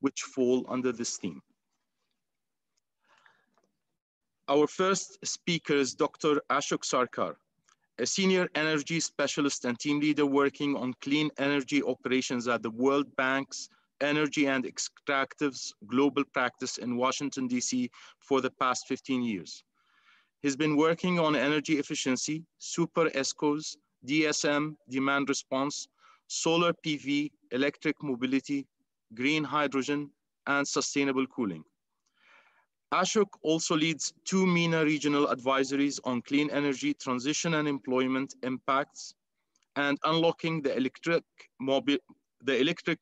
which fall under this theme. Our first speaker is Dr. Ashok Sarkar, a senior energy specialist and team leader working on clean energy operations at the World Bank's Energy and Extractives Global Practice in Washington, D.C. for the past 15 years. He's been working on energy efficiency, Superescos, DSM, demand response, solar PV, electric mobility, green hydrogen, and sustainable cooling. Ashok also leads 2 MENA regional advisories on clean energy transition and employment impacts and unlocking the electric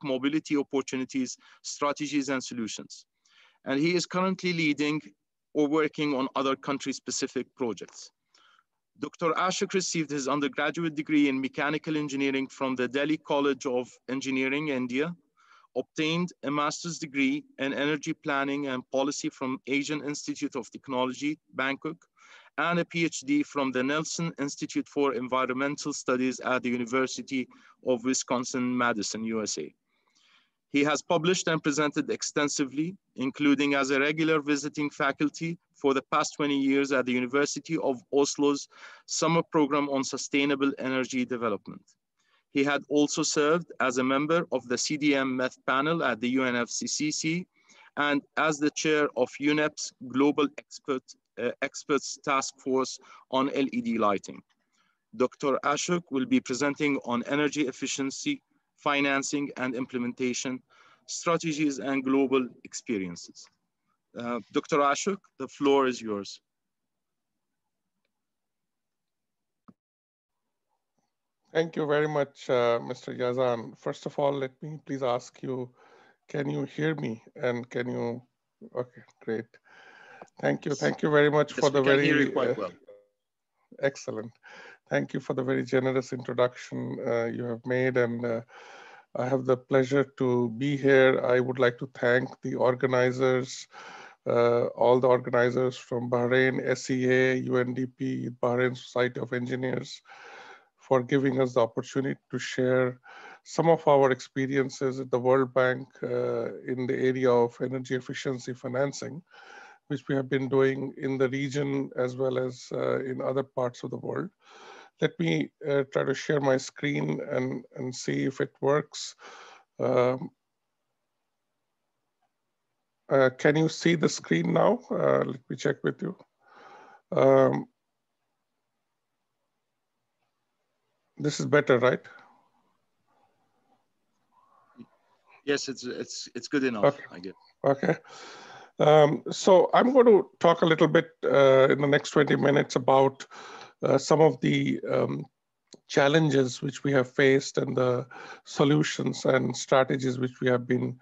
mobility opportunities, strategies, and solutions. And he is currently leading or working on other country-specific projects. Dr. Ashok received his undergraduate degree in mechanical engineering from the Delhi College of Engineering, India, obtained a master's degree in energy planning and policy from Asian Institute of Technology, Bangkok, and a PhD from the Nelson Institute for Environmental Studies at the University of Wisconsin-Madison, USA. He has published and presented extensively, including as a regular visiting faculty for the past 20 years at the University of Oslo's summer program on sustainable energy development. He had also served as a member of the CDM METH panel at the UNFCCC and as the chair of UNEP's Global Experts Task Force on LED lighting. Dr. Ashok will be presenting on energy efficiency, financing and implementation, strategies and global experiences. Dr. Ashok, the floor is yours. Thank you very much, Mr. Yazan. First of all, let me please ask you, can you hear me? And can you, okay, great. Thank you. Thank you very much for the very, hear you quite well. Excellent. Thank you for the very generous introduction you have made. And I have the pleasure to be here. I would like to thank the organizers, all the organizers from Bahrain, SEA, UNDP, Bahrain Society of Engineers, for giving us the opportunity to share some of our experiences at the World Bank in the area of energy efficiency financing, which we have been doing in the region as well as in other parts of the world. Let me try to share my screen and see if it works. Can you see the screen now? Let me check with you. This is better, right? Yes, it's good enough, okay. I guess. Okay. So I'm going to talk a little bit in the next 20 minutes about some of the challenges which we have faced and the solutions and strategies which we have been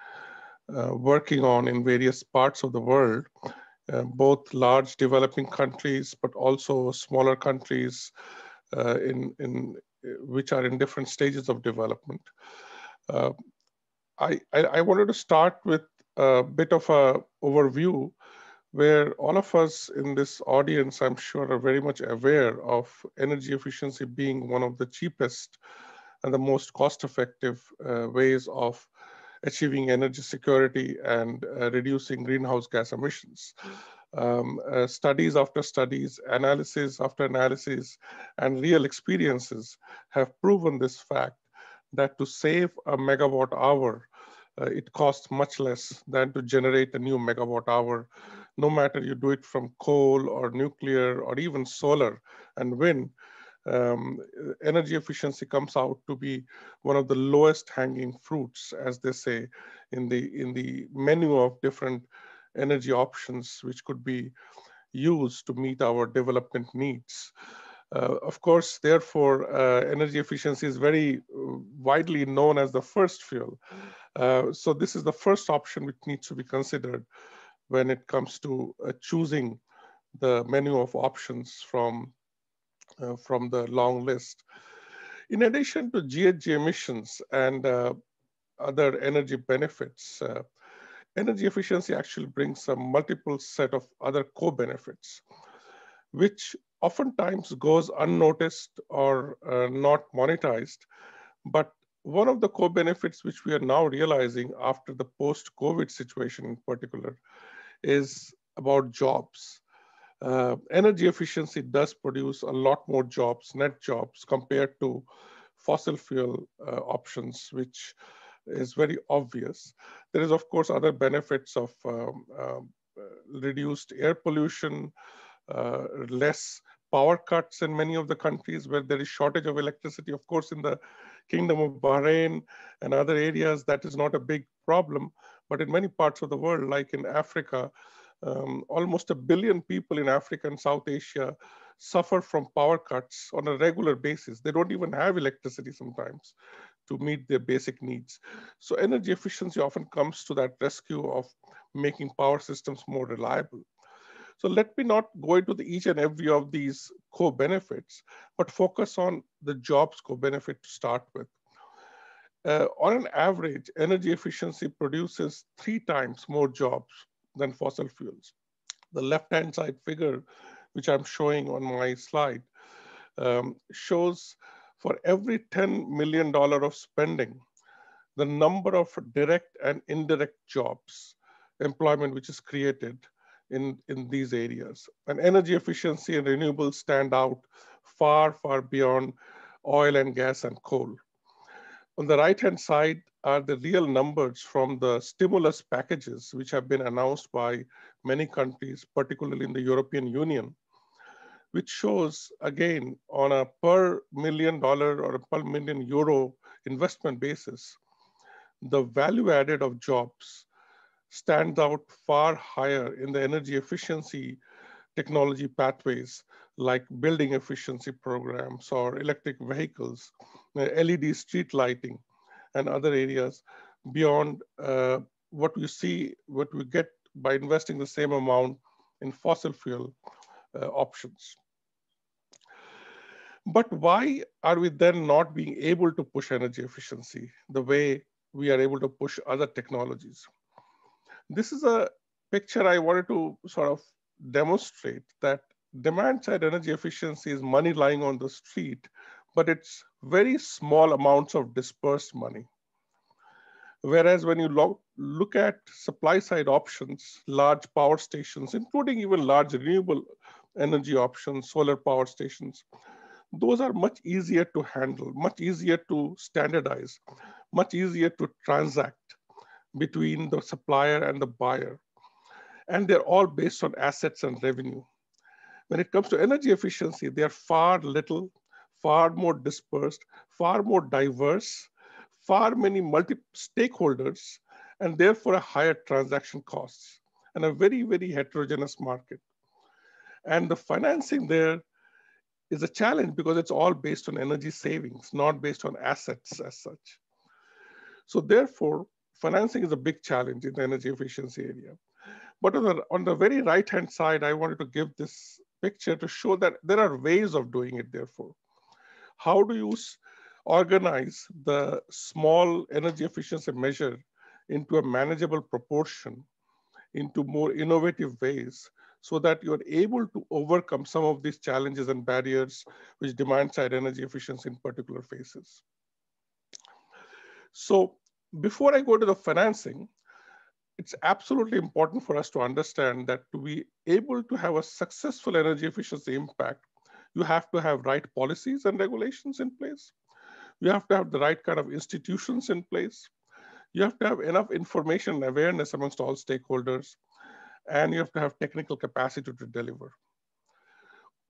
working on in various parts of the world, both large developing countries, but also smaller countries which are in different stages of development. I wanted to start with a bit of an overview where all of us in this audience, I'm sure, are very much aware of energy efficiency being one of the cheapest and the most cost-effective ways of achieving energy security and reducing greenhouse gas emissions. Studies after studies, analysis after analysis, and real experiences have proven this fact that to save a megawatt hour, it costs much less than to generate a new megawatt hour, no matter you do it from coal or nuclear or even solar and wind. Energy efficiency comes out to be one of the lowest hanging fruits, as they say, in the menu of different energy options which could be used to meet our development needs. Of course, therefore, energy efficiency is very widely known as the first fuel. So this is the first option which needs to be considered when it comes to choosing the menu of options from the long list. In addition to GHG emissions and other energy benefits, energy efficiency actually brings a multiple set of other co-benefits, which oftentimes goes unnoticed or not monetized. But one of the co-benefits which we are now realizing after the post-COVID situation in particular is about jobs. Energy efficiency does produce a lot more jobs, net jobs, compared to fossil fuel options, which is very obvious. There is, of course, other benefits of reduced air pollution, less power cuts in many of the countries where there is shortage of electricity. Of course, in the Kingdom of Bahrain and other areas, that is not a big problem. But in many parts of the world, like in Africa, almost 1 billion people in Africa and South Asia suffer from power cuts on a regular basis. They don't even have electricity sometimes to meet their basic needs. So energy efficiency often comes to that rescue of making power systems more reliable. So let me not go into each and every of these co-benefits, but focus on the jobs co-benefit to start with. On an average, energy efficiency produces 3 times more jobs than fossil fuels. The left-hand side figure, which I'm showing on my slide, shows for every $10 million of spending, the number of direct and indirect jobs, employment which is created in these areas. And energy efficiency and renewables stand out far, far beyond oil and gas and coal. On the right-hand side are the real numbers from the stimulus packages, which have been announced by many countries, particularly in the European Union, which shows, again, on a per $1 million or a per million euro investment basis, the value added of jobs stands out far higher in the energy efficiency technology pathways like building efficiency programs or electric vehicles, LED street lighting, and other areas beyond what we get by investing the same amount in fossil fuel options. But why are we then not being able to push energy efficiency the way we are able to push other technologies? This is a picture I wanted to sort of demonstrate that demand side energy efficiency is money lying on the street, but it's very small amounts of dispersed money. Whereas when you look at supply side options, large power stations, including even large renewable energy options, solar power stations, those are much easier to handle, much easier to standardize, much easier to transact between the supplier and the buyer. And they're all based on assets and revenue. When it comes to energy efficiency, they are far more dispersed, far more diverse, far many multi-stakeholders, and therefore a higher transaction costs and a very, very heterogeneous market. And the financing there is a challenge because it's all based on energy savings, not based on assets as such. So therefore, financing is a big challenge in the energy efficiency area. But on the very right-hand side, I wanted to give this picture to show that there are ways of doing it, therefore. How do you organize the small energy efficiency measure into a manageable proportion, into more innovative ways, so that you're able to overcome some of these challenges and barriers which demand-side energy efficiency in particular faces? So before I go to the financing, it's absolutely important for us to understand that to be able to have a successful energy efficiency impact, you have to have right policies and regulations in place. You have to have the right kind of institutions in place. You have to have enough information and awareness amongst all stakeholders, and you have to have technical capacity to deliver.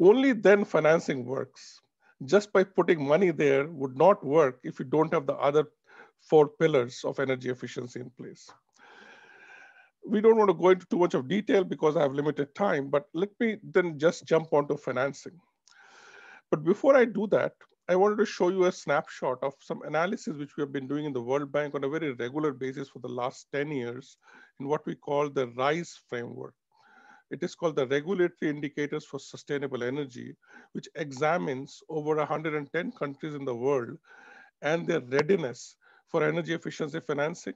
Only then financing works. Just by putting money there would not work if you don't have the other 4 pillars of energy efficiency in place. We don't want to go into too much of detail because I have limited time, but let me then just jump onto financing. But before I do that, I wanted to show you a snapshot of some analysis which we have been doing in the World Bank on a very regular basis for the last 10 years in what we call the RISE framework. It is called the Regulatory Indicators for Sustainable Energy, which examines over 110 countries in the world and their readiness for energy efficiency financing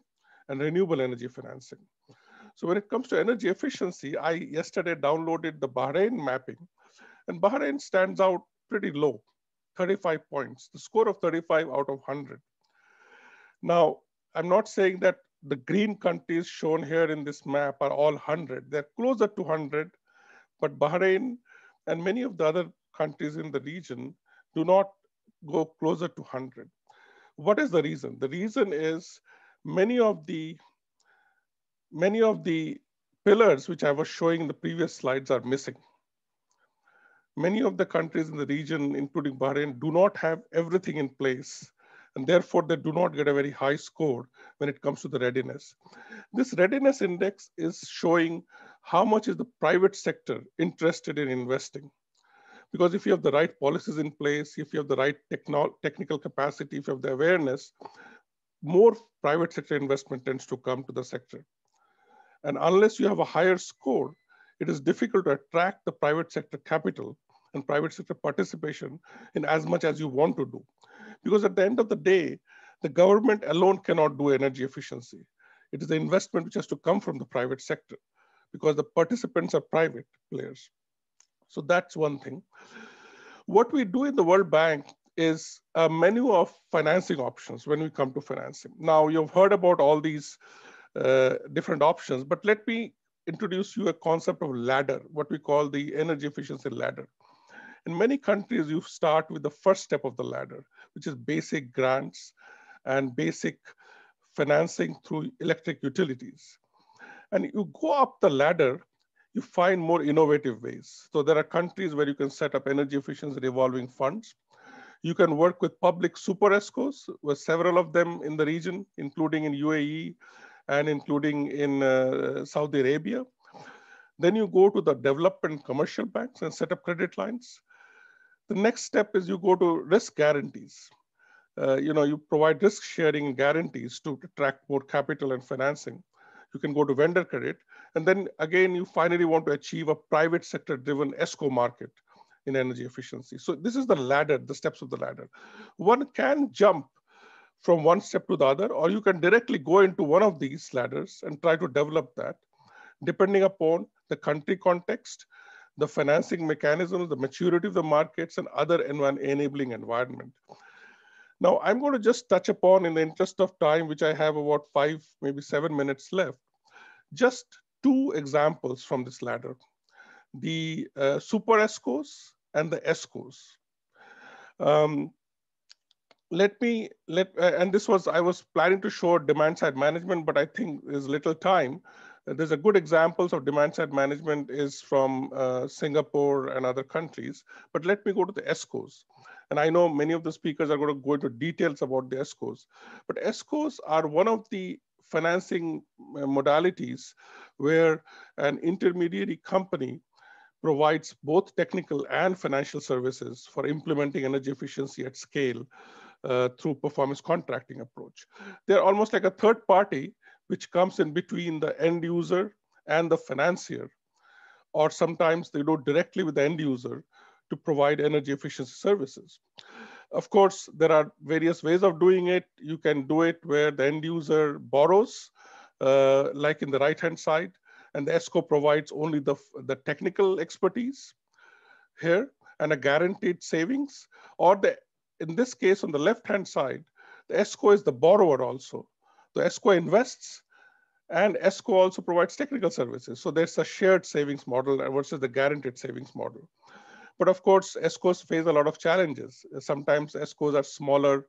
and renewable energy financing. So when it comes to energy efficiency, I yesterday downloaded the Bahrain mapping, and Bahrain stands out pretty low, 35 points, the score of 35 out of 100. Now, I'm not saying that the green countries shown here in this map are all 100. They're closer to 100, but Bahrain and many of the other countries in the region do not go closer to 100. What is the reason? The reason is many of the pillars which I was showing in the previous slides are missing. Many of the countries in the region, including Bahrain, do not have everything in place, and therefore they do not get a very high score when it comes to the readiness. This readiness index is showing how much is the private sector interested in investing. Because if you have the right policies in place, if you have the right technical capacity, if you have the awareness, more private sector investment tends to come to the sector. And unless you have a higher score, it is difficult to attract the private sector capital and private sector participation in as much as you want to do. Because at the end of the day, the government alone cannot do energy efficiency. It is the investment which has to come from the private sector because the participants are private players. So that's one thing. What we do in the World Bank is a menu of financing options when we come to financing. Now, you've heard about all these different options, but let me introduce you a concept of ladder, what we call the energy efficiency ladder. In many countries, you start with the first step of the ladder, which is basic grants and basic financing through electric utilities. And you go up the ladder, you find more innovative ways. So there are countries where you can set up energy efficiency revolving funds. You can work with public Superescos, with several of them in the region, including in UAE and including in Saudi Arabia. Then you go to the development commercial banks and set up credit lines. The next step is you go to risk guarantees. You provide risk sharing guarantees to attract more capital and financing. You can go to vendor credit. And then again, you finally want to achieve a private sector driven ESCO market in energy efficiency. So this is the ladder, the steps of the ladder. One can jump from one step to the other, or you can directly go into one of these ladders and try to develop that, depending upon the country context, the financing mechanisms, the maturity of the markets, and other enabling environment. Now, I'm going to just touch upon, in the interest of time, which I have about 5, maybe 7 minutes left, just 2 examples from this ladder, the Superescos and the ESCOs. And this was, I was planning to show demand side management, but I think there's little time. There's a good examples of demand side management is from Singapore and other countries, but let me go to the ESCOs. And I know many of the speakers are going to go into details about the ESCOs, but ESCOs are one of the financing modalities where an intermediary company provides both technical and financial services for implementing energy efficiency at scale through performance contracting approach. They're almost like a third party which comes in between the end user and the financier, or sometimes they do directly with the end user to provide energy efficiency services. Of course, there are various ways of doing it. You can do it where the end user borrows, like in the right-hand side, and the ESCO provides only the technical expertise here and a guaranteed savings, or in this case, on the left-hand side, the ESCO is the borrower also. The ESCO invests, and ESCO also provides technical services. So there's a shared savings model versus the guaranteed savings model. But of course, ESCOs face a lot of challenges. Sometimes ESCOs are smaller.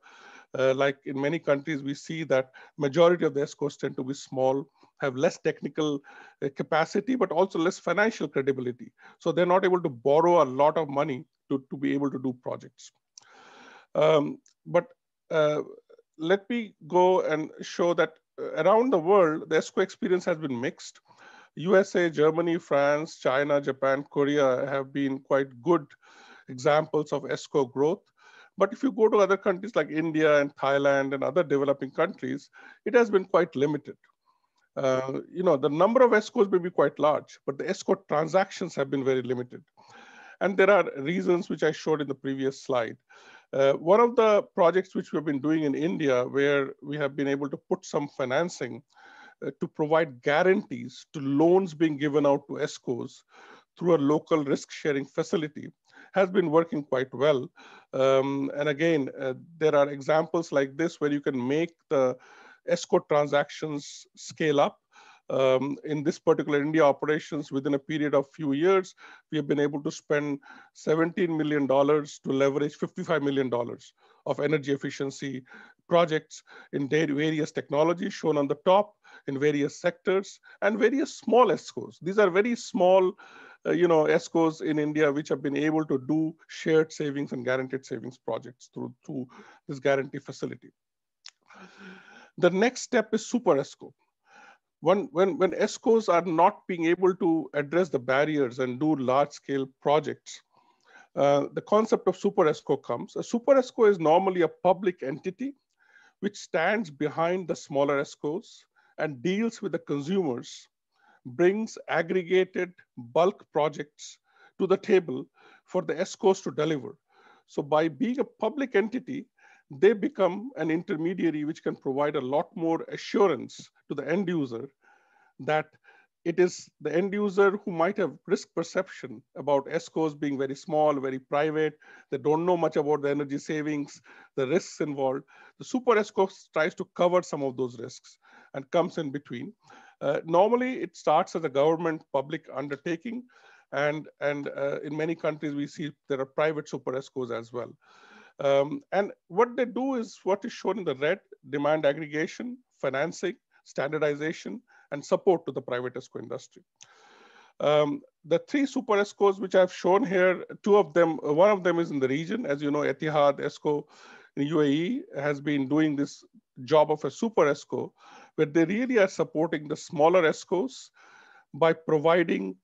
Like in many countries, we see that majority of the ESCOs tend to be small, have less technical capacity, but also less financial credibility. So they're not able to borrow a lot of money to be able to do projects. But let me go and show that around the world, the ESCO experience has been mixed. USA, Germany, France, China, Japan, Korea have been quite good examples of ESCO growth. But if you go to other countries like India and Thailand and other developing countries, it has been quite limited. The number of ESCOs may be quite large, but the ESCO transactions have been very limited. And there are reasons which I showed in the previous slide. One of the projects which we've been doing in India, where we have been able to put some financing to provide guarantees to loans being given out to ESCOs through a local risk sharing facility, has been working quite well. And again, there are examples like this where you can make the escrow transactions scale up. In this particular India operations, within a period of few years, we have been able to spend $17 million to leverage $55 million of energy efficiency projects in various technologies shown on the top, in various sectors, and various small ESCOs. These are very small ESCOs in India which have been able to do shared savings and guaranteed savings projects through this guarantee facility. The next step is Superesco. When ESCOs are not being able to address the barriers and do large-scale projects, the concept of Superesco comes. A Superesco is normally a public entity which stands behind the smaller ESCOs and deals with the consumers, brings aggregated bulk projects to the table for the ESCOs to deliver. So by being a public entity, they become an intermediary which can provide a lot more assurance to the end user that it is the end user who might have risk perception about ESCOs being very small, very private. They don't know much about the energy savings, the risks involved. The Super ESCO tries to cover some of those risks and comes in between. Normally, it starts as a government public undertaking. And in many countries, we see there are private Super ESCOs as well. And what they do is what is shown in the red: demand aggregation, financing, standardization, and support to the private ESCO industry. The three Super ESCOs which I've shown here, two of them, one of them is in the region. As you know, Etihad ESCO in UAE has been doing this job of a Super ESCO, where they really are supporting the smaller ESCOs by providing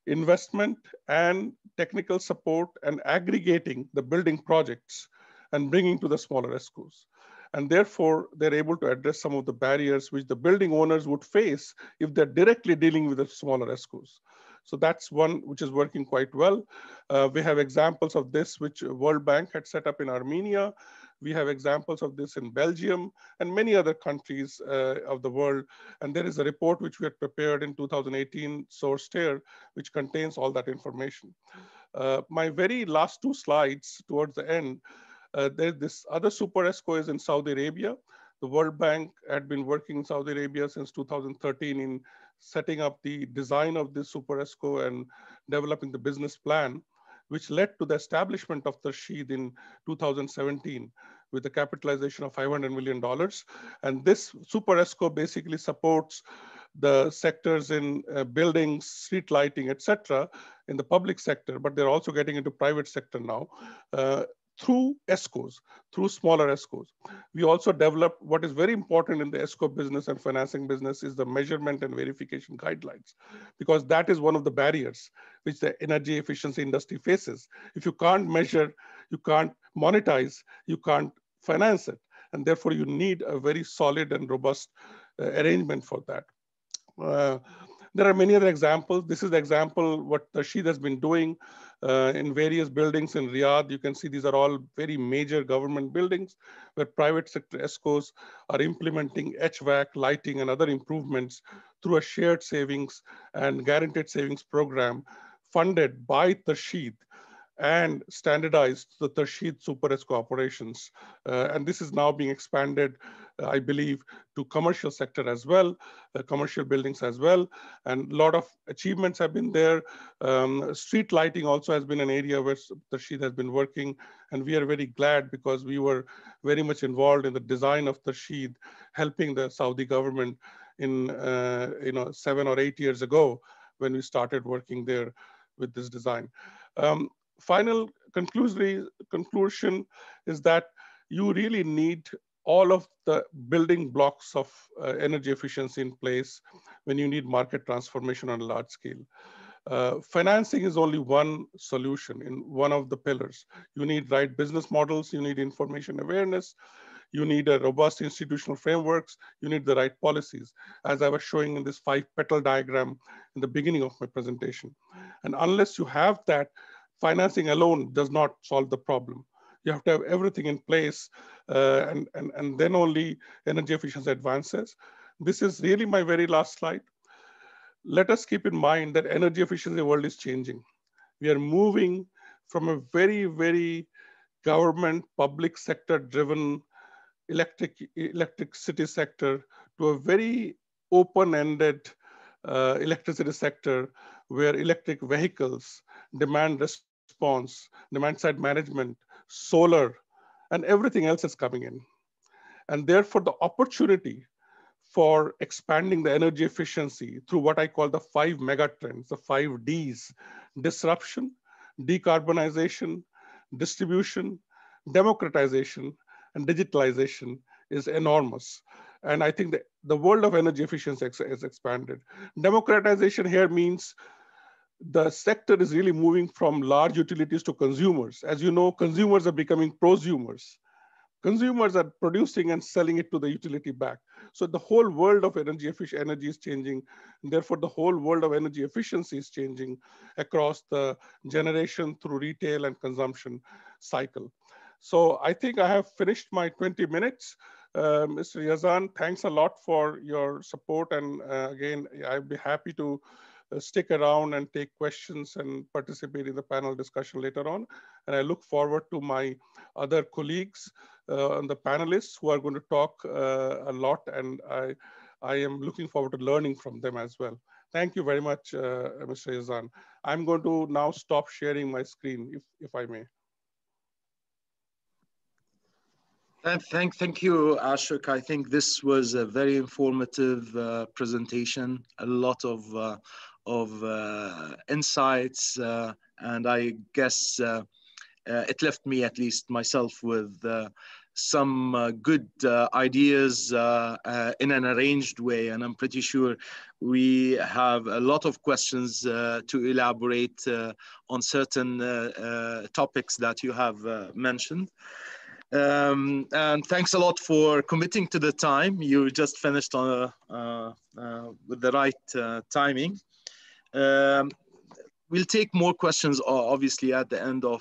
investment and technical support and aggregating the building projects and bringing to the smaller ESCOs. And therefore, they're able to address some of the barriers which the building owners would face if they're directly dealing with the smaller ESCOs. So that's one which is working quite well. We have examples of this which World Bank had set up in Armenia. We have examples of this in Belgium and many other countries of the world. And there is a report which we had prepared in 2018, sourced here, which contains all that information. My very last two slides towards the end, there's this other Super ESCO is in Saudi Arabia. The World Bank had been working in Saudi Arabia since 2013 in setting up the design of this Super ESCO and developing the business plan, which led to the establishment of Tasheed in 2017 with a capitalization of $500 million. And this Super ESCO basically supports the sectors in buildings, street lighting, etc., in the public sector, but they're also getting into private sector now. Through ESCOs, through smaller ESCOs. We also developed what is very important in the ESCO business and financing business is the measurement and verification guidelines, because that is one of the barriers which the energy efficiency industry faces. If you can't measure, you can't monetize, you can't finance it. And therefore you need a very solid and robust arrangement for that. There are many other examples. This is the example what Tasheed has been doing in various buildings in Riyadh. You can see these are all very major government buildings where private sector ESCOs are implementing HVAC, lighting, and other improvements through a shared savings and guaranteed savings program funded by Tasheed and standardized the Tasheed Super ESCO operations. And this is now being expanded, I believe, to commercial sector as well, commercial buildings as well. And a lot of achievements have been there. Street lighting also has been an area where Tasheed has been working. And we are very glad because we were very much involved in the design of Tasheed, helping the Saudi government in 7 or 8 years ago when we started working there with this design. Final conclusion is that you really need all of the building blocks of energy efficiency in place when you need market transformation on a large scale. Financing is only one solution in one of the pillars. You need right business models, you need information awareness, you need a robust institutional frameworks, you need the right policies, as I was showing in this 5-petal diagram in the beginning of my presentation. And unless you have that, financing alone does not solve the problem. You have to have everything in place and then only energy efficiency advances. This is really my very last slide. Let us keep in mind that energy efficiency world is changing. We are moving from a very, very government, public sector driven electricity sector to a very open-ended electricity sector where electric vehicles, demand response, demand side management, solar, and everything else is coming in. And therefore the opportunity for expanding the energy efficiency through what I call the 5 mega trends, the 5 Ds: disruption, decarbonization, distribution, democratization, and digitalization is enormous. And I think that the world of energy efficiency is expanded. Democratization here means the sector is really moving from large utilities to consumers. As you know, consumers are becoming prosumers. Consumers are producing and selling it to the utility back. So the whole world of energy is changing. And therefore, the whole world of energy efficiency is changing across the generation through retail and consumption cycle. So I think I have finished my 20 minutes. Mr. Yazan, thanks a lot for your support. And again, I'd be happy to stick around and take questions and participate in the panel discussion later on. And I look forward to my other colleagues and the panelists who are going to talk a lot. And I am looking forward to learning from them as well. Thank you very much, Mr. Yazan. I'm going to now stop sharing my screen, if I may. Thank you, Ashok. I think this was a very informative presentation, a lot of insights, and I guess it left me, at least myself, with some good ideas in an arranged way. And I'm pretty sure we have a lot of questions to elaborate on certain topics that you have mentioned. And thanks a lot for committing to the time. You just finished on with the right timing. We'll take more questions, obviously, at the end of